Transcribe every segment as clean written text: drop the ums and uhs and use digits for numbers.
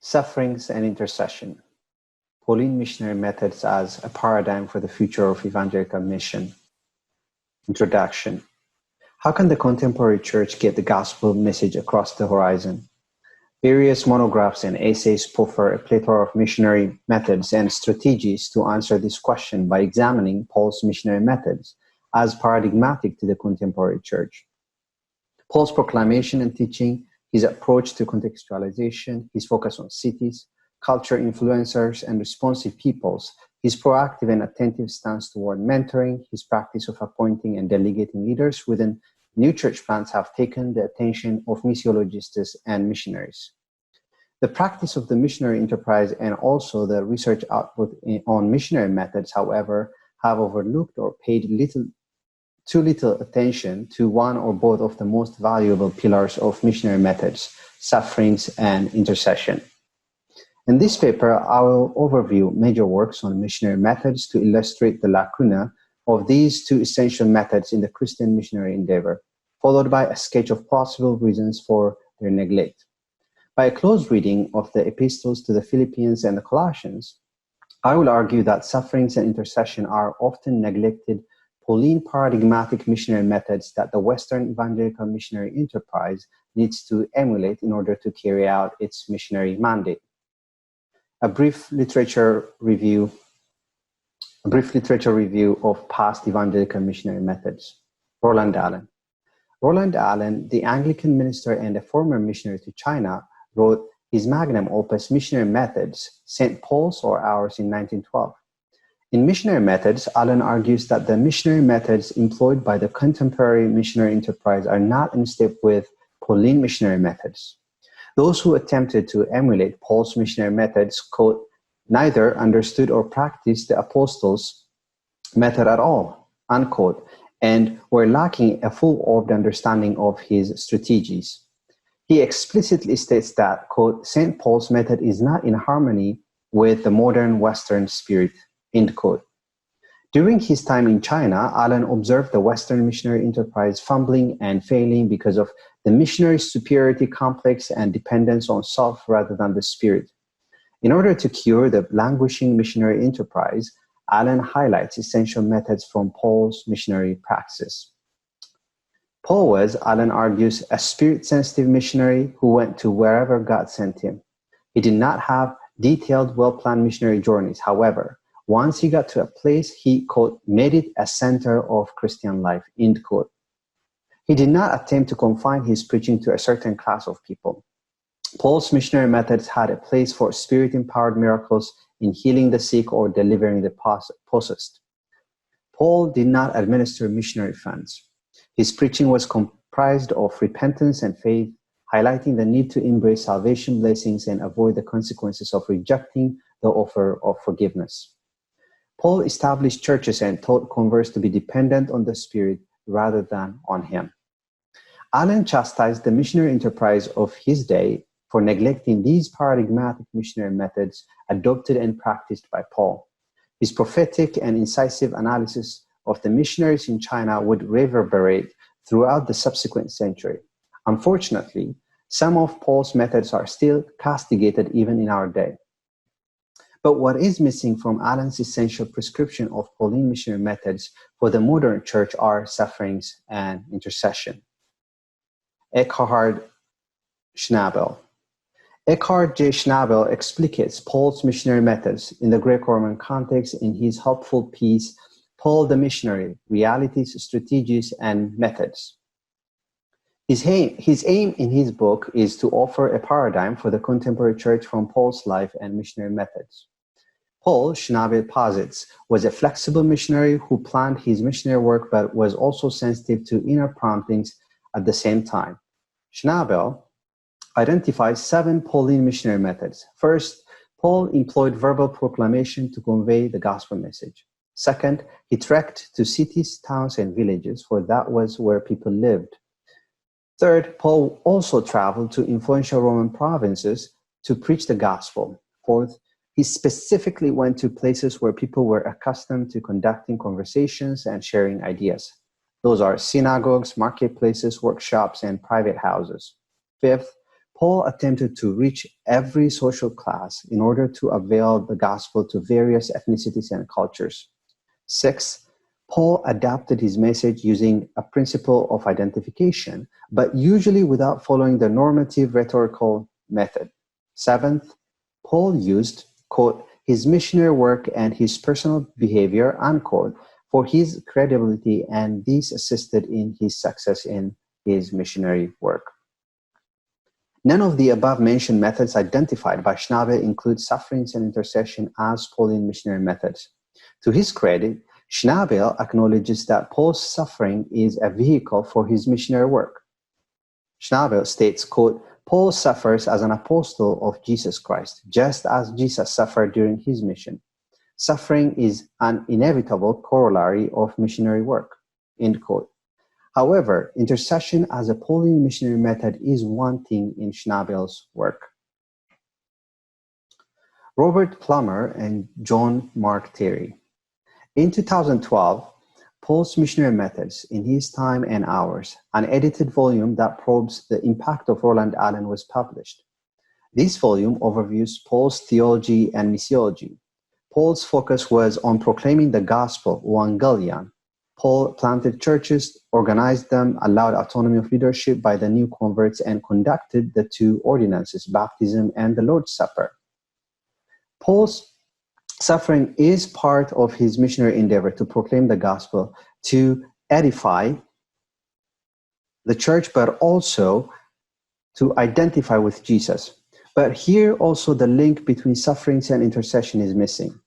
Sufferings and Intercession. Pauline Missionary Methods as a Paradigm for the Future of Evangelical Mission. Introduction. How can the contemporary church get the gospel message across the horizon? Various monographs and essays proffer a plethora of missionary methods and strategies to answer this question by examining Paul's missionary methods as paradigmatic to the contemporary church. Paul's proclamation and teaching, his approach to contextualization, his focus on cities, culture influencers, and responsive peoples, his proactive and attentive stance toward mentoring, his practice of appointing and delegating leaders within new church plants have taken the attention of missiologists and missionaries. The practice of the missionary enterprise and also the research output on missionary methods, however, have overlooked or paid too little attention to one or both of the most valuable pillars of missionary methods, sufferings and intercession. In this paper, I will overview major works on missionary methods to illustrate the lacuna of these two essential methods in the Christian missionary endeavor, followed by a sketch of possible reasons for their neglect. By a close reading of the epistles to the Philippians and the Colossians, I will argue that sufferings and intercession are often neglected Pauline paradigmatic missionary methods that the Western evangelical missionary enterprise needs to emulate in order to carry out its missionary mandate. A brief literature review of past evangelical missionary methods. Roland Allen. Roland Allen, the Anglican minister and a former missionary to China, wrote his magnum opus Missionary Methods, St. Paul's or Ours, in 1912. In Missionary Methods, Allen argues that the missionary methods employed by the contemporary missionary enterprise are not in step with Pauline missionary methods. Those who attempted to emulate Paul's missionary methods, quote, neither understood or practiced the apostles' method at all, unquote, and were lacking a full-orbed understanding of his strategies. He explicitly states that, quote, St. Paul's method is not in harmony with the modern Western spirit, end quote. During his time in China, Allen observed the Western missionary enterprise fumbling and failing because of the missionary's superiority complex and dependence on self rather than the spirit. In order to cure the languishing missionary enterprise, Allen highlights essential methods from Paul's missionary praxis. Paul was, Allen argues, a spirit-sensitive missionary who went to wherever God sent him. He did not have detailed, well-planned missionary journeys. However, once he got to a place, he, quote, made it a center of Christian life, end quote. He did not attempt to confine his preaching to a certain class of people. Paul's missionary methods had a place for spirit-empowered miracles in healing the sick or delivering the possessed. Paul did not administer missionary funds. His preaching was comprised of repentance and faith, highlighting the need to embrace salvation blessings and avoid the consequences of rejecting the offer of forgiveness. Paul established churches and taught converts to be dependent on the Spirit rather than on him. Allen chastised the missionary enterprise of his day for neglecting these paradigmatic missionary methods adopted and practiced by Paul. His prophetic and incisive analysis of the missionaries in China would reverberate throughout the subsequent century. Unfortunately, some of Paul's methods are still castigated even in our day. But what is missing from Allen's essential prescription of Pauline missionary methods for the modern church are sufferings and intercession. Eckhard Schnabel. Eckhard J. Schnabel explicates Paul's missionary methods in the Greco-Roman context in his helpful piece, Paul the Missionary, Realities, Strategies, and Methods. His aim in his book is to offer a paradigm for the contemporary church from Paul's life and missionary methods. Paul, Schnabel posits, was a flexible missionary who planned his missionary work but was also sensitive to inner promptings at the same time. Schnabel identifies 7 Pauline missionary methods. First, Paul employed verbal proclamation to convey the gospel message. Second, he trekked to cities, towns, and villages, for that was where people lived. Third, Paul also traveled to influential Roman provinces to preach the gospel. Fourth, he specifically went to places where people were accustomed to conducting conversations and sharing ideas. Those are synagogues, marketplaces, workshops, and private houses. Fifth, Paul attempted to reach every social class in order to avail the gospel to various ethnicities and cultures. 6, Paul adapted his message using a principle of identification, but usually without following the normative rhetorical method. 7th, Paul used, quote, his missionary work and his personal behavior, unquote, for his credibility, and these assisted in his success in his missionary work. None of the above-mentioned methods identified by Schnabel include sufferings and intercession as Pauline missionary methods. To his credit, Schnabel acknowledges that Paul's suffering is a vehicle for his missionary work. Schnabel states, quote, Paul suffers as an apostle of Jesus Christ, just as Jesus suffered during his mission. Suffering is an inevitable corollary of missionary work, end quote. However, intercession as a Pauline missionary method is wanting in Schnabel's work. Robert Plummer and John Mark Terry. In 2012, Paul's Missionary Methods in His Time and Ours, an edited volume that probes the impact of Roland Allen, was published. This volume overviews Paul's theology and missiology. Paul's focus was on proclaiming the gospel, Evangelical. Paul planted churches, organized them, allowed autonomy of leadership by the new converts, and conducted the 2 ordinances, baptism and the Lord's Supper. Paul's suffering is part of his missionary endeavor to proclaim the gospel, to edify the church, but also to identify with Jesus. But here also the link between sufferings and intercession is missing.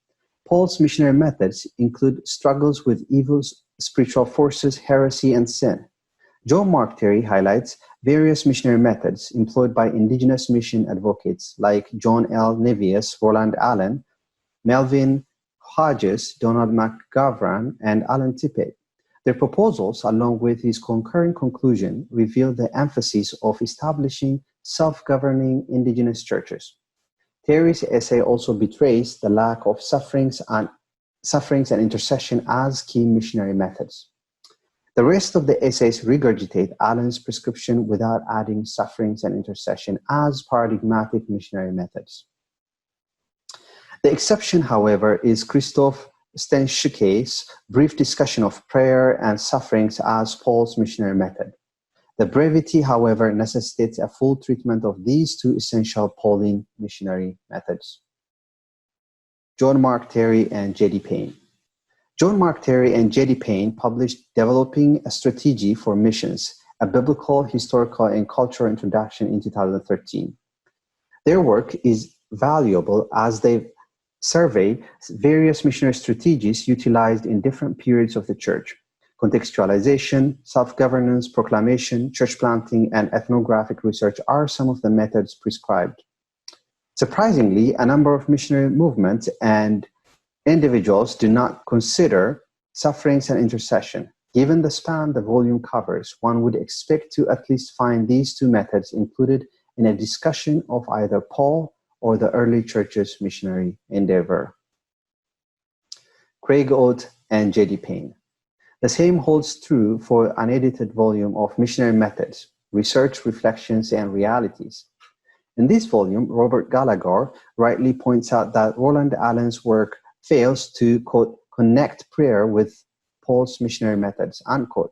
Paul's missionary methods include struggles with evil spiritual forces, heresy, and sin. John Mark Terry highlights various missionary methods employed by indigenous mission advocates like John L. Nevius, Roland Allen, Melvin Hodges, Donald McGovern, and Alan Tippett. Their proposals, along with his concurrent conclusion, reveal the emphasis of establishing self-governing indigenous churches. Terry's essay also betrays the lack of sufferings and intercession as key missionary methods. The rest of the essays regurgitate Allen's prescription without adding sufferings and intercession as paradigmatic missionary methods. The exception, however, is Christoph Steinschke's brief discussion of prayer and sufferings as Paul's missionary method. The brevity, however, necessitates a full treatment of these 2 essential Pauline missionary methods. John Mark Terry and J.D. Payne. John Mark Terry and J.D. Payne published Developing a Strategy for Missions, a biblical, historical, and cultural introduction in 2013. Their work is valuable as they survey various missionary strategies utilized in different periods of the church. Contextualization, self-governance, proclamation, church planting, and ethnographic research are some of the methods prescribed. Surprisingly, a number of missionary movements and individuals do not consider sufferings and intercession. Given the span the volume covers, one would expect to at least find these 2 methods included in a discussion of either Paul or the early church's missionary endeavor. Craig Oates and J.D. Payne. The same holds true for an edited volume of Missionary Methods, Research, Reflections, and Realities. In this volume, Robert Gallagher rightly points out that Roland Allen's work fails to, quote, connect prayer with Paul's missionary methods, unquote.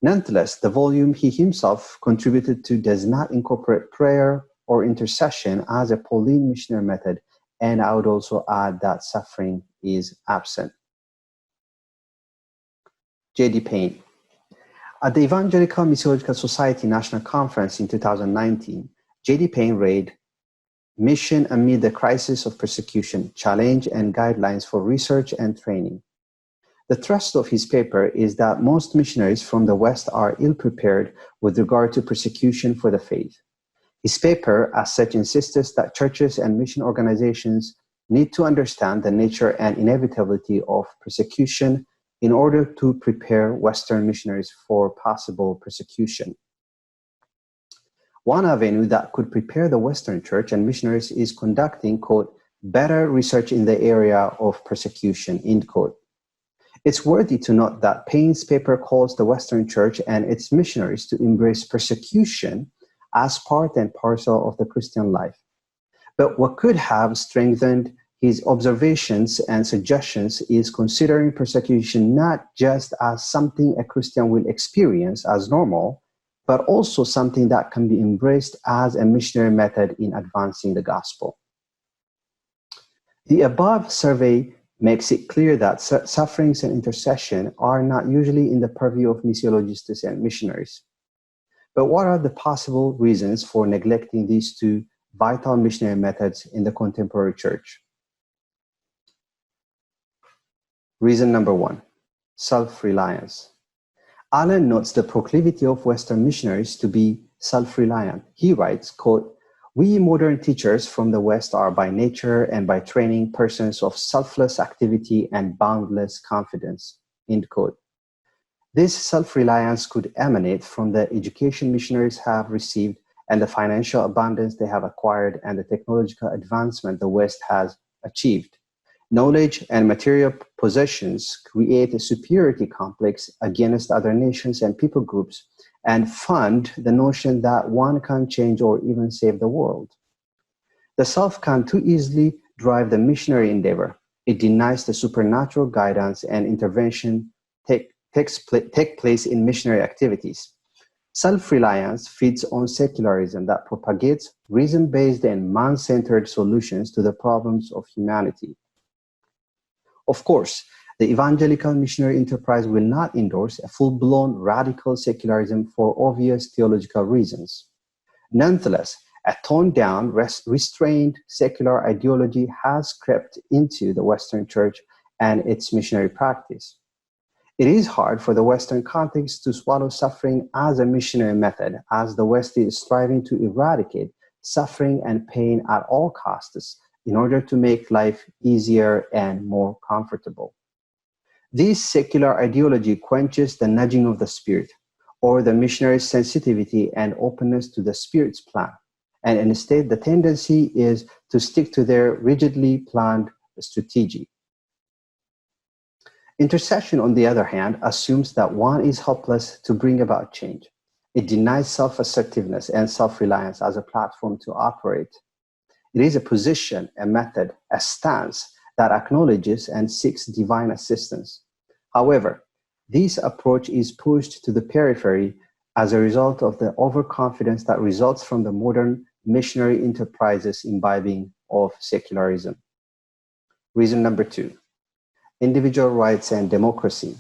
Nonetheless, the volume he himself contributed to does not incorporate prayer or intercession as a Pauline missionary method, and I would also add that suffering is absent. J.D. Payne. At the Evangelical Missiological Society National Conference in 2019, J.D. Payne read Mission Amid the Crisis of Persecution, Challenge and Guidelines for Research and Training. The thrust of his paper is that most missionaries from the West are ill-prepared with regard to persecution for the faith. His paper, as such, insists that churches and mission organizations need to understand the nature and inevitability of persecution in order to prepare Western missionaries for possible persecution. One avenue that could prepare the Western church and missionaries is conducting, quote, better research in the area of persecution, end quote. It's worthy to note that Payne's paper calls the Western church and its missionaries to embrace persecution as part and parcel of the Christian life. But what could have strengthened his observations and suggestions is considering persecution not just as something a Christian will experience as normal, but also something that can be embraced as a missionary method in advancing the gospel. The above survey makes it clear that sufferings and intercession are not usually in the purview of missiologists and missionaries. But what are the possible reasons for neglecting these two vital missionary methods in the contemporary church? Reason number one, self-reliance. Allen notes the proclivity of Western missionaries to be self-reliant. He writes, quote, "We modern teachers from the West are by nature and by training persons of selfless activity and boundless confidence," end quote. This self-reliance could emanate from the education missionaries have received and the financial abundance they have acquired and the technological advancement the West has achieved. Knowledge and material possessions create a superiority complex against other nations and people groups and fund the notion that one can change or even save the world. The self can too easily drive the missionary endeavor. It denies the supernatural guidance and intervention take place in missionary activities. Self-reliance feeds on secularism that propagates reason-based and man-centered solutions to the problems of humanity. Of course, the evangelical missionary enterprise will not endorse a full-blown radical secularism for obvious theological reasons. Nonetheless, a toned-down, restrained secular ideology has crept into the Western church and its missionary practice. It is hard for the Western context to swallow suffering as a missionary method, as the West is striving to eradicate suffering and pain at all costs in order to make life easier and more comfortable. This secular ideology quenches the nudging of the Spirit, or the missionary's sensitivity and openness to the Spirit's plan, and instead the tendency is to stick to their rigidly planned strategy. Intercession, on the other hand, assumes that one is helpless to bring about change. It denies self-assertiveness and self-reliance as a platform to operate. It is a position, a method, a stance that acknowledges and seeks divine assistance. However, this approach is pushed to the periphery as a result of the overconfidence that results from the modern missionary enterprises imbibing of secularism. Reason number two, individual rights and democracy.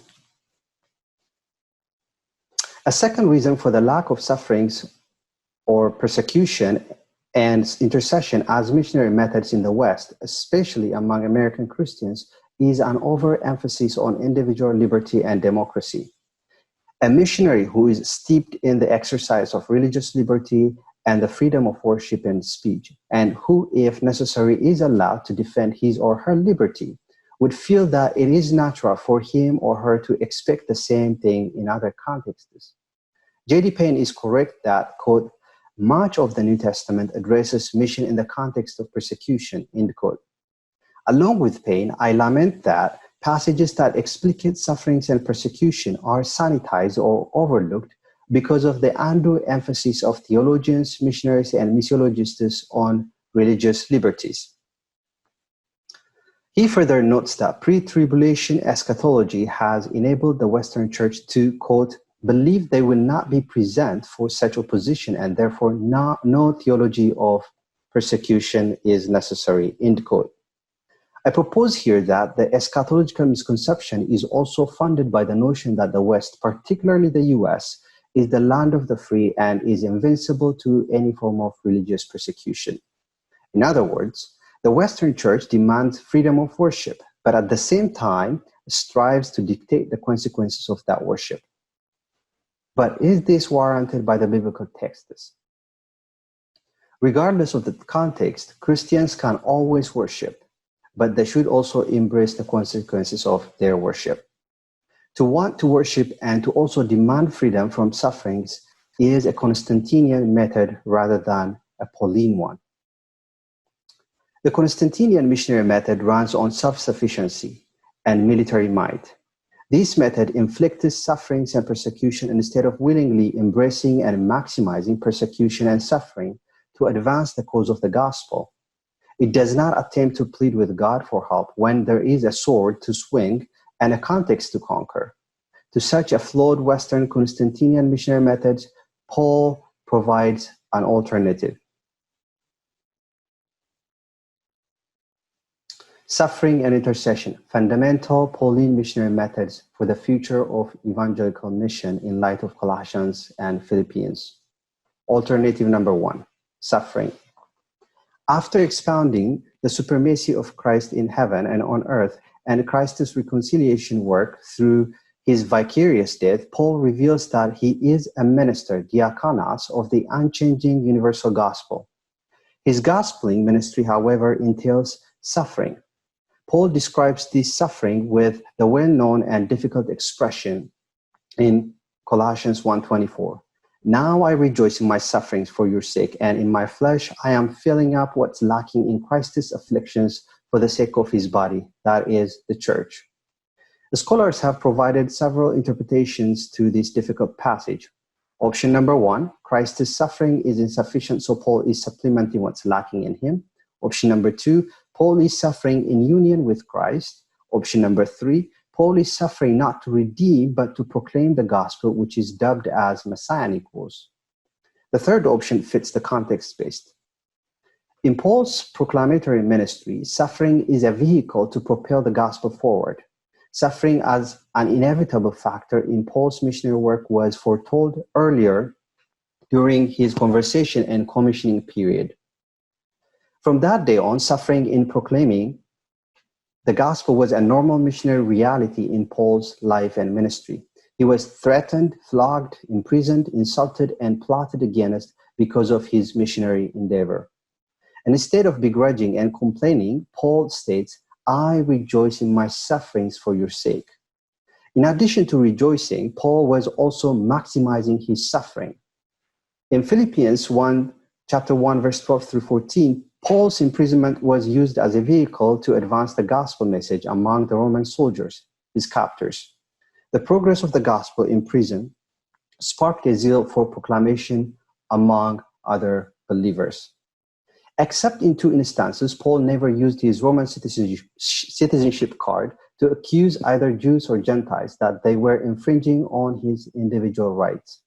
A second reason for the lack of sufferings or persecution and intercession as missionary methods in the West, especially among American Christians, is an overemphasis on individual liberty and democracy. A missionary who is steeped in the exercise of religious liberty and the freedom of worship and speech, and who, if necessary, is allowed to defend his or her liberty, would feel that it is natural for him or her to expect the same thing in other contexts. J.D. Payne is correct that, quote, "Much of the New Testament addresses mission in the context of persecution," end quote. Along with Payne, I lament that passages that explicate sufferings and persecution are sanitized or overlooked because of the undue emphasis of theologians, missionaries, and missiologists on religious liberties. He further notes that pre-tribulation eschatology has enabled the Western Church to, quote, "believe they will not be present for such opposition and therefore no theology of persecution is necessary," end quote. I propose here that the eschatological misconception is also funded by the notion that the West, particularly the US, is the land of the free and is invincible to any form of religious persecution. In other words, the Western Church demands freedom of worship, but at the same time strives to dictate the consequences of that worship. But is this warranted by the biblical texts? Regardless of the context, Christians can always worship, but they should also embrace the consequences of their worship. To want to worship and to also demand freedom from sufferings is a Constantinian method rather than a Pauline one. The Constantinian missionary method runs on self-sufficiency and military might. This method inflicted sufferings and persecution instead of willingly embracing and maximizing persecution and suffering to advance the cause of the gospel. It does not attempt to plead with God for help when there is a sword to swing and a context to conquer. To such a flawed Western Constantinian missionary methods, Paul provides an alternative. Suffering and intercession, fundamental Pauline missionary methods for the future of evangelical mission in light of Colossians and Philippians. Alternative number 1, suffering. After expounding the supremacy of Christ in heaven and on earth and Christ's reconciliation work through his vicarious death, Paul reveals that he is a minister, diakonos, of the unchanging universal gospel. His gospeling ministry, however, entails suffering. Paul describes this suffering with the well-known and difficult expression in Colossians 1:24. Now I rejoice in my sufferings for your sake, and in my flesh I am filling up what's lacking in Christ's afflictions for the sake of his body, that is, the church. The scholars have provided several interpretations to this difficult passage. Option number 1, Christ's suffering is insufficient, so Paul is supplementing what's lacking in him. Option number 2, Paul is suffering in union with Christ. Option number 3, Paul is suffering not to redeem, but to proclaim the gospel, which is dubbed as messianic wars. The third option fits the context-based. In Paul's proclamatory ministry, suffering is a vehicle to propel the gospel forward. Suffering as an inevitable factor in Paul's missionary work was foretold earlier during his conversation and commissioning period. From that day on, suffering in proclaiming the gospel was a normal missionary reality in Paul's life and ministry. He was threatened, flogged, imprisoned, insulted, and plotted against because of his missionary endeavor. And instead of begrudging and complaining, Paul states, I rejoice in my sufferings for your sake. In addition to rejoicing, Paul was also maximizing his suffering. In Philippians chapter 1, verse 12 through 14, Paul's imprisonment was used as a vehicle to advance the gospel message among the Roman soldiers, his captors. The progress of the gospel in prison sparked a zeal for proclamation among other believers. Except in 2 instances, Paul never used his Roman citizenship card to accuse either Jews or Gentiles that they were infringing on his individual rights.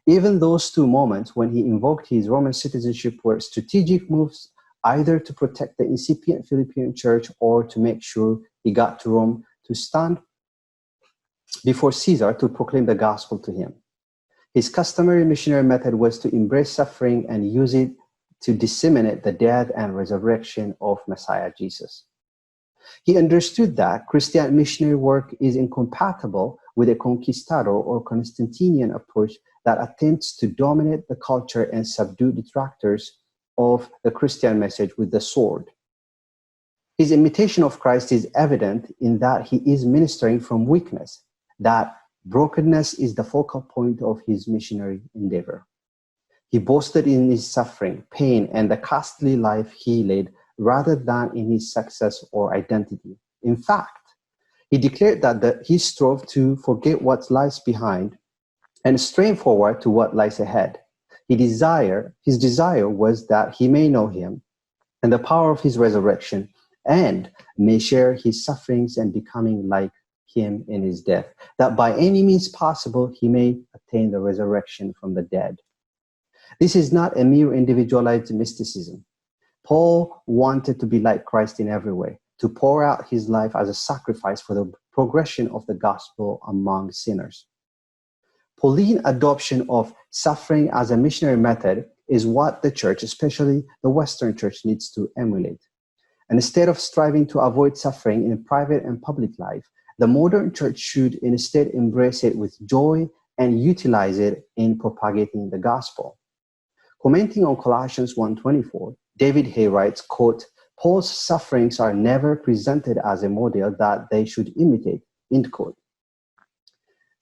Even those 2 moments when he invoked his Roman citizenship were strategic moves either to protect the incipient Philippian church or to make sure he got to Rome to stand before Caesar to proclaim the gospel to him. His customary missionary method was to embrace suffering and use it to disseminate the death and resurrection of Messiah Jesus. He understood that Christian missionary work is incompatible with a conquistador or Constantinian approach that attempts to dominate the culture and subdue detractors of the Christian message with the sword. His imitation of Christ is evident in that he is ministering from weakness, that brokenness is the focal point of his missionary endeavor. He boasted in his suffering, pain, and the costly life he led rather than in his success or identity. In fact, he declared that he strove to forget what lies behind and strain forward to what lies ahead. His desire was that he may know him and the power of his resurrection and may share his sufferings and becoming like him in his death, that by any means possible he may attain the resurrection from the dead. This is not a mere individualized mysticism. Paul wanted to be like Christ in every way, to pour out his life as a sacrifice for the progression of the gospel among sinners. Pauline adoption of suffering as a missionary method is what the church, especially the Western church, needs to emulate. And instead of striving to avoid suffering in private and public life, the modern church should instead embrace it with joy and utilize it in propagating the gospel. Commenting on Colossians 1:24, David Hay writes, quote, Paul's sufferings are never presented as a model that they should imitate, end quote.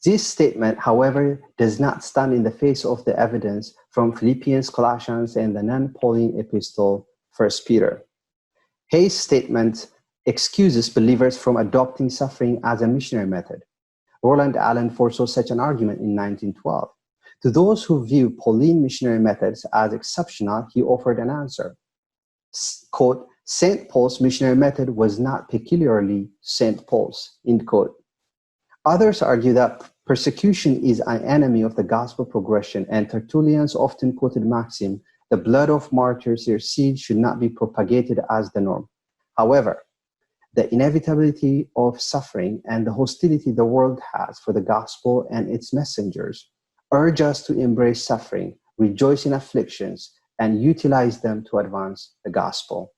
This statement, however, does not stand in the face of the evidence from Philippians, Colossians, and the non-Pauline epistle, 1 Peter. Hay's statement excuses believers from adopting suffering as a missionary method. Roland Allen foresaw such an argument in 1912. To those who view Pauline missionary methods as exceptional, he offered an answer. Quote, St. Paul's missionary method was not peculiarly St. Paul's, end quote. Others argue that persecution is an enemy of the gospel progression, and Tertullian's often quoted maxim, the blood of martyrs, their seed, should not be propagated as the norm. However, the inevitability of suffering and the hostility the world has for the gospel and its messengers urge us to embrace suffering, rejoice in afflictions, and utilize them to advance the gospel.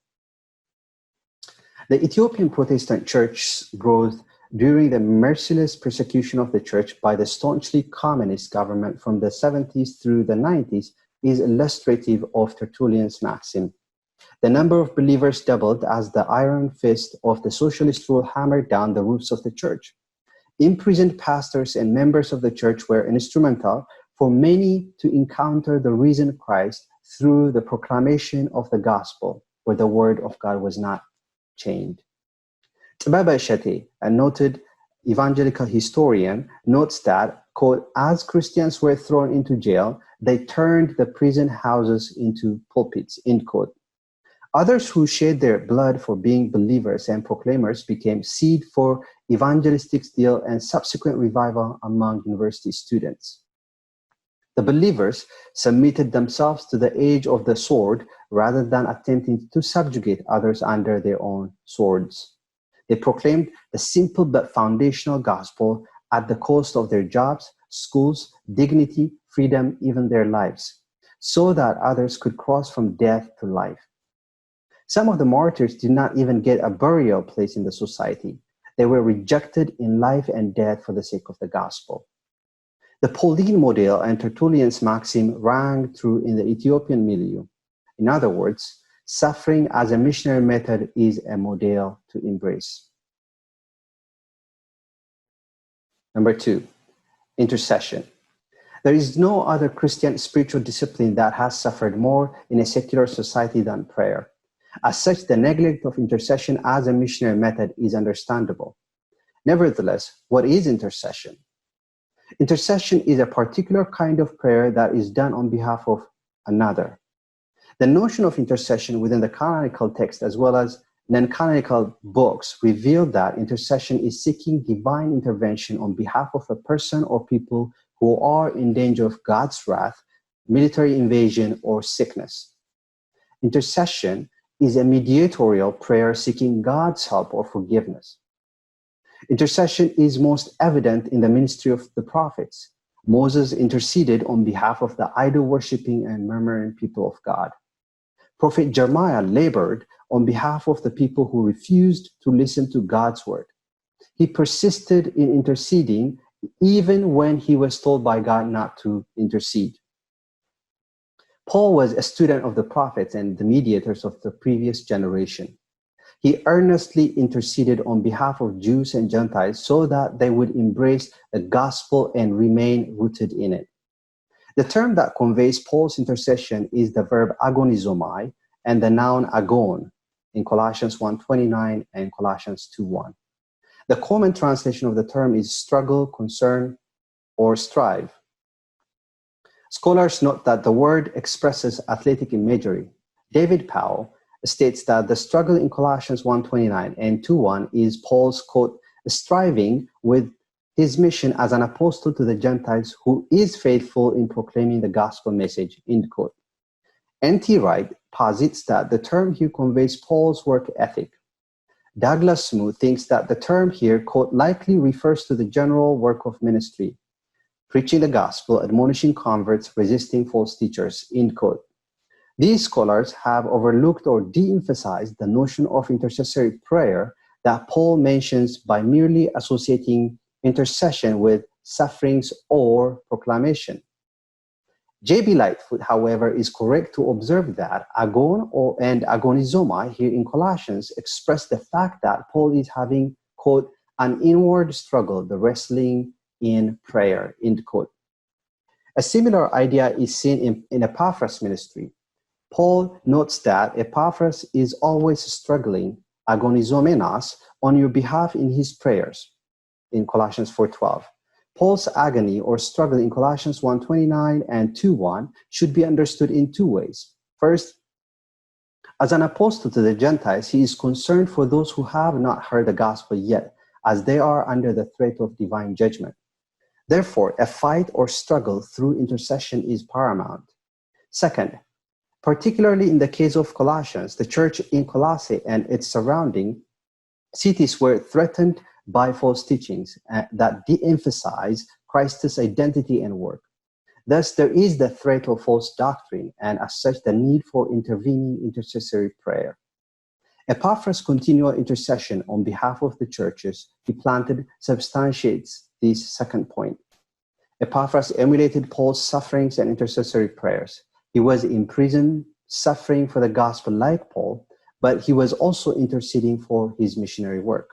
The Ethiopian Protestant Church's growth during the merciless persecution of the church by the staunchly communist government from the 70s through the 90s is illustrative of Tertullian's maxim. The number of believers doubled as the iron fist of the socialist rule hammered down the roofs of the church. Imprisoned pastors and members of the church were instrumental for many to encounter the risen Christ through the proclamation of the gospel, where the word of God was not chained. Tababa Shete, a noted evangelical historian, notes that, quote, as Christians were thrown into jail, they turned the prison houses into pulpits, end quote. Others who shed their blood for being believers and proclaimers became seed for evangelistic zeal and subsequent revival among university students. The believers submitted themselves to the edge of the sword rather than attempting to subjugate others under their own swords. They proclaimed the simple but foundational gospel at the cost of their jobs, schools, dignity, freedom, even their lives, so that others could cross from death to life. Some of the martyrs did not even get a burial place in the society. They were rejected in life and death for the sake of the gospel. The Pauline model and Tertullian's maxim rang true in the Ethiopian milieu. In other words, suffering as a missionary method is a model to embrace. Number 2, intercession. There is no other Christian spiritual discipline that has suffered more in a secular society than prayer. As such, the neglect of intercession as a missionary method is understandable. Nevertheless, what is intercession? Intercession is a particular kind of prayer that is done on behalf of another. The notion of intercession within the canonical text as well as non-canonical books reveal that intercession is seeking divine intervention on behalf of a person or people who are in danger of God's wrath, military invasion, or sickness. Intercession is a mediatorial prayer seeking God's help or forgiveness. Intercession is most evident in the ministry of the prophets. Moses interceded on behalf of the idol-worshipping and murmuring people of God. Prophet Jeremiah labored on behalf of the people who refused to listen to God's word. He persisted in interceding even when he was told by God not to intercede. Paul was a student of the prophets and the mediators of the previous generation. He earnestly interceded on behalf of Jews and Gentiles so that they would embrace the gospel and remain rooted in it. The term that conveys Paul's intercession is the verb agonizomai and the noun agon in Colossians 1:29 and Colossians 2:1. The common translation of the term is struggle, concern, or strive. Scholars note that the word expresses athletic imagery. David Powell states that the struggle in Colossians 1:29 and 2:1 is Paul's, quote, striving with his mission as an apostle to the Gentiles who is faithful in proclaiming the gospel message, end quote. N.T. Wright posits that the term here conveys Paul's work ethic. Douglas Smoot thinks that the term here, quote, likely refers to the general work of ministry, preaching the gospel, admonishing converts, resisting false teachers, end quote. These scholars have overlooked or de-emphasized the notion of intercessory prayer that Paul mentions by merely associating intercession with sufferings or proclamation. J.B. Lightfoot, however, is correct to observe that agon and agonizomai here in Colossians express the fact that Paul is having, quote, an inward struggle, the wrestling in prayer, end quote. A similar idea is seen in Epaphras' ministry. Paul notes that Epaphras is always struggling, agonizomenas, on your behalf in his prayers. in Colossians 4:12. Paul's agony or struggle in Colossians 1:29 and 2:1 should be understood in two ways. First, as an apostle to the Gentiles, he is concerned for those who have not heard the gospel yet, as they are under the threat of divine judgment. Therefore, a fight or struggle through intercession is paramount. Second, particularly in the case of Colossians, the church in Colossae and its surrounding cities were threatened by false teachings that de-emphasize Christ's identity and work. Thus, there is the threat of false doctrine, and as such, the need for intervening intercessory prayer. Epaphras' continual intercession on behalf of the churches he planted substantiates this second point. Epaphras emulated Paul's sufferings and intercessory prayers. He was in prison, suffering for the gospel like Paul, but he was also interceding for his missionary work.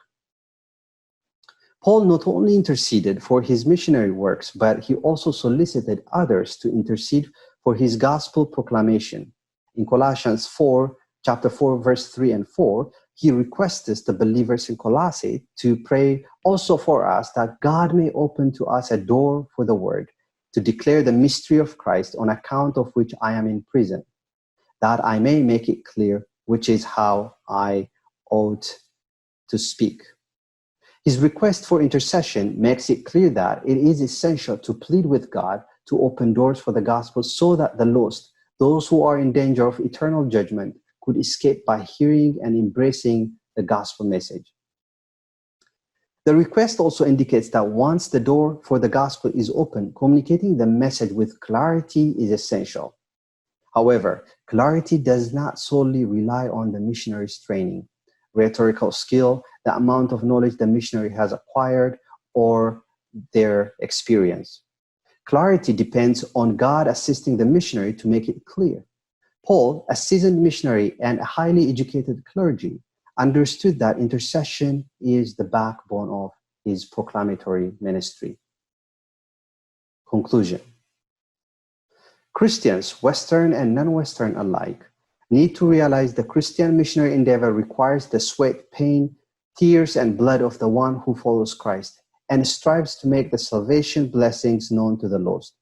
Paul not only interceded for his missionary works, but he also solicited others to intercede for his gospel proclamation. In Colossians 4, chapter 4, verse 3 and 4, he requests the believers in Colossae to pray also for us that God may open to us a door for the word, to declare the mystery of Christ, on account of which I am in prison, that I may make it clear which is how I ought to speak. His request for intercession makes it clear that it is essential to plead with God to open doors for the gospel so that the lost, those who are in danger of eternal judgment, could escape by hearing and embracing the gospel message. The request also indicates that once the door for the gospel is open, communicating the message with clarity is essential. However, clarity does not solely rely on the missionary's training, rhetorical skill, the amount of knowledge the missionary has acquired, or their experience. Clarity depends on God assisting the missionary to make it clear. Paul, a seasoned missionary and a highly educated clergy, understood that intercession is the backbone of his proclamatory ministry. Conclusion. Christians, Western and non-Western alike, need to realize the Christian missionary endeavor requires the sweat, pain, tears, and blood of the one who follows Christ and strives to make the salvation blessings known to the lost.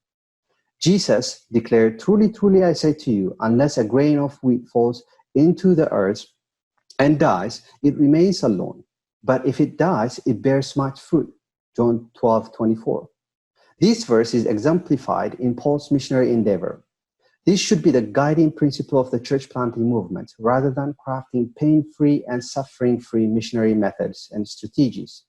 Jesus declared, "Truly, truly, I say to you, unless a grain of wheat falls into the earth and dies, it remains alone. But if it dies, it bears much fruit." John 12:24. This verse is exemplified in Paul's missionary endeavor. This should be the guiding principle of the church planting movement, rather than crafting pain-free and suffering-free missionary methods and strategies.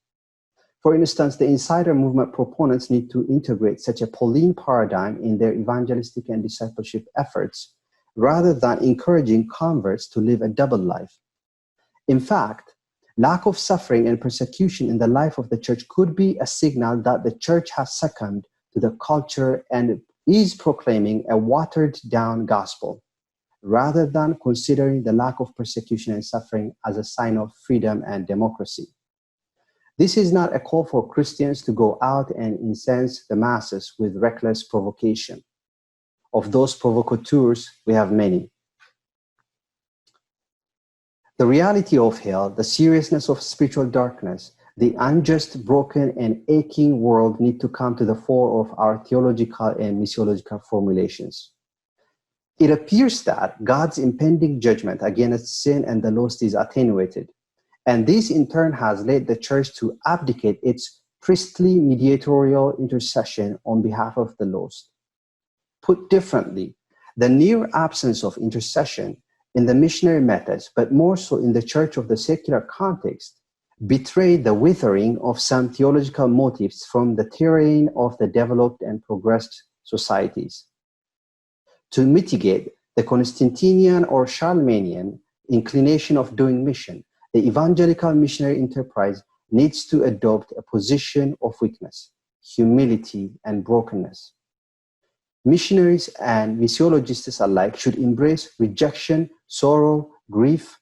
For instance, the insider movement proponents need to integrate such a Pauline paradigm in their evangelistic and discipleship efforts, rather than encouraging converts to live a double life. In fact, lack of suffering and persecution in the life of the church could be a signal that the church has succumbed to the culture and is proclaiming a watered-down gospel, rather than considering the lack of persecution and suffering as a sign of freedom and democracy. This is not a call for Christians to go out and incense the masses with reckless provocation. Of those provocateurs, we have many. The reality of hell, the seriousness of spiritual darkness, the unjust, broken, and aching world need to come to the fore of our theological and missiological formulations. It appears that God's impending judgment against sin and the lost is attenuated, and this in turn has led the church to abdicate its priestly mediatorial intercession on behalf of the lost. Put differently, the near absence of intercession in the missionary methods, but more so in the church of the secular context, betrayed the withering of some theological motives from the terrain of the developed and progressed societies. To mitigate the Constantinian or Charlemagnian inclination of doing mission, the evangelical missionary enterprise needs to adopt a position of weakness, humility, and brokenness. Missionaries and missiologists alike should embrace rejection, sorrow, grief,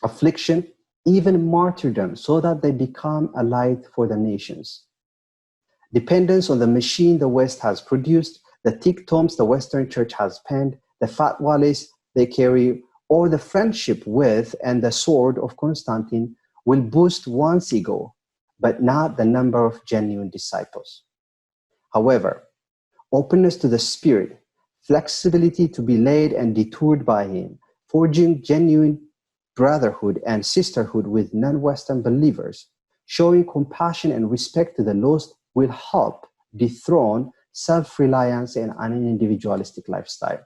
affliction, even martyrdom, so that they become a light for the nations. Dependence on the machine the West has produced, the thick tomes the Western church has penned, the fatwas they carry, or the friendship with and the sword of Constantine will boost one's ego, but not the number of genuine disciples. However, openness to the Spirit, flexibility to be led and detoured by Him, forging genuine brotherhood and sisterhood with non-Western believers, showing compassion and respect to the lost will help dethrone self-reliance and an individualistic lifestyle.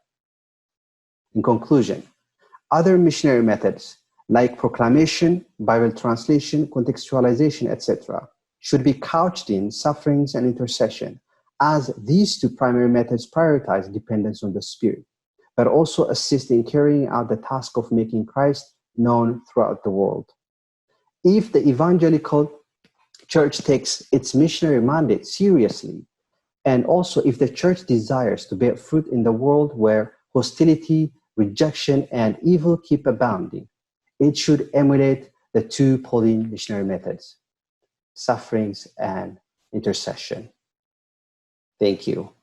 In conclusion, other missionary methods like proclamation, Bible translation, contextualization, etc., should be couched in sufferings and intercession, as these two primary methods prioritize dependence on the Spirit, but also assist in carrying out the task of making Christ known throughout the world. If the Evangelical Church takes its missionary mandate seriously, and also if the Church desires to bear fruit in the world where hostility, rejection, and evil keep abounding, it should emulate the two Pauline missionary methods, sufferings and intercession. Thank you.